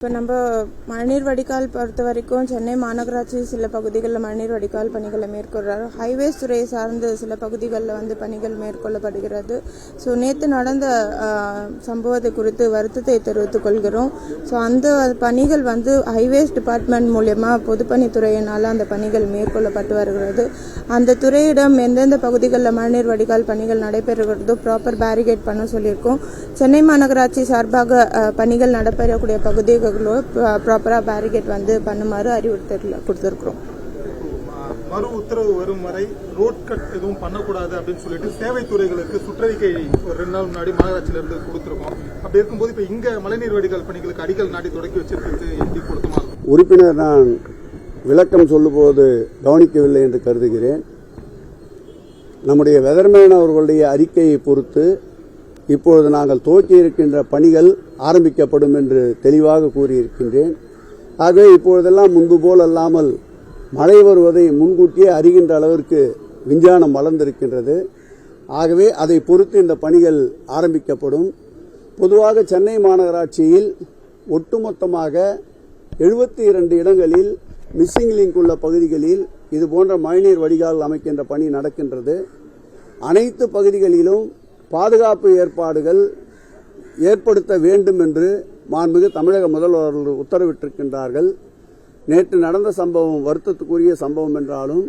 இப்போ நம்ம மழைநீர் வடிகால் பொறுத்த வரைக்கும் சென்னை மாநகராட்சி சில பகுதிகளில் மழைநீர் வடிகால் பணிகளை மேற்கொள்கிறார். ஹைவேஸ் துறையை சார்ந்து சில பகுதிகளில் பணிகள் மேற்கொள்ளப்படுகிறது. ஸோ நேற்று நடந்த சம்பவத்தை குறித்து வருத்தத்தை தெரிவித்துக் கொள்கிறோம். ஸோ அந்த பணிகள் ஹைவேஸ் டிபார்ட்மெண்ட் மூலமாக பொதுப்பணித்துறையினால் அந்த பணிகள் மேற்கொள்ளப்பட்டு வருகிறது. அந்த துறையிடம் எந்தெந்த பகுதிகளில் மழைநீர் வடிகால் பணிகள் நடைபெறுகிறதோ ப்ராப்பர் பேரிகேட் பண்ண சொல்லியிருக்கோம். சென்னை மாநகராட்சி சார்பாக பணிகள் நடைபெறக்கூடிய பகுதிகள் ப்ராப்பரா பேரிகேட் பண்ணுமாறு அறிவுறுத்தல் கொடுத்திருக்கிறோம். மறு உத்தரவு வரும் வரை ரோட் கட் எதுவும் பண்ணக்கூடாது அப்படின்னு சொல்லிட்டு சேவை துறைகளுக்கு சுற்றறிக்கை ஒரு 2 நாள் முன்னாடி மாநகராட்சியிலிருந்து கொடுத்திருக்கோம். அப்படி இருக்கும்போது இப்ப இங்க மழைநீர் வடிகால் பணிகளுக்கு அடிக்கல் நாட்டி தொடக்கி வச்சிருக்கு எப்படி கொடுத்துமா? உறுப்பினர் நான் விளக்கம் சொல்லும்போது கவனிக்கவில்லை என்று கருதுகிறேன். நம்முடைய வெதர்மேன் அவர்களுடைய அறிக்கையை பொறுத்து இப்பொழுது நாங்கள் துவக்கி இருக்கின்ற பணிகள் ஆரம்பிக்கப்படும் என்று தெளிவாக கூறியிருக்கின்றேன். ஆகவே இப்பொழுதெல்லாம் முன்பு போல் அல்லாமல் மழை வருவதை முன்கூட்டியே அறிகின்ற அளவிற்கு விஞ்ஞானம் வளர்ந்திருக்கின்றது. ஆகவே அதை பொறுத்து இந்த பணிகள் ஆரம்பிக்கப்படும். பொதுவாக சென்னை மாநகராட்சியில் ஒட்டுமொத்தமாக 72 இடங்களில் மிஸ்ஸிங் லிங்க் உள்ள பகுதிகளில் இதுபோன்ற மழைநீர் வடிகால் அமைக்கின்ற பணி நடக்கின்றது. அனைத்து பகுதிகளிலும் பாதுகாப்பு ஏற்பாடுகள் ஏற்படுத்த வேண்டும் என்று மாண்புமிகு தமிழக முதல்வர் உத்தரவிட்டிருக்கின்றார்கள். நேற்று நடந்த சம்பவம் வருத்தத்துக்குரிய சம்பவம் என்றாலும்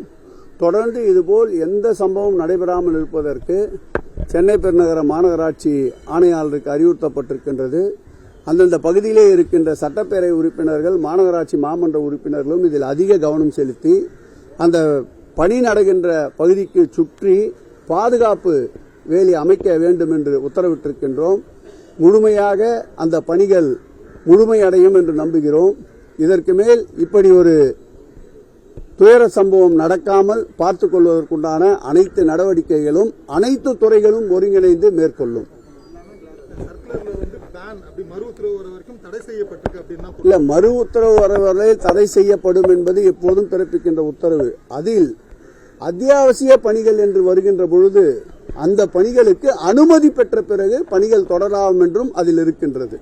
தொடர்ந்து இதுபோல் எந்த சம்பவம் நடைபெறாமல் இருப்பதற்கு சென்னை பெருநகர மாநகராட்சி ஆணையாளருக்கு அறிவுறுத்தப்பட்டிருக்கின்றது. அந்தந்த பகுதியிலே இருக்கின்ற சட்டப்பேரவை உறுப்பினர்கள் மாநகராட்சி மாமன்ற உறுப்பினர்களும் இதில் அதிக கவனம் செலுத்தி அந்த பணி நடக்கின்ற பகுதிக்கு சுற்றி பாதுகாப்பு வேலி அமைக்க வேண்டும் என்று உத்தரவிட்டிருக்கின்றோம். முழுமையாக அந்த பணிகள் முழுமையடையும் என்று நம்புகிறோம். இதற்கு மேல் இப்படி ஒரு துயர சம்பவம் நடக்காமல் பார்த்துக் கொள்வதற்குண்டான அனைத்து நடவடிக்கைகளும் அனைத்து துறைகளும் ஒருங்கிணைந்து மேற்கொள்ளும். இல்ல, மறு உத்தரவு வரை தடை செய்யப்படும் என்பது எப்போதும் பிறப்பிக்கின்ற உத்தரவு. அதில் அத்தியாவசிய பணிகள் என்று வருகின்ற பொழுது அந்த பணிகளுக்கு அனுமதி பெற்ற பிறகு பணிகள் தொடரலாம் என்றும் அதில் இருக்கின்றது.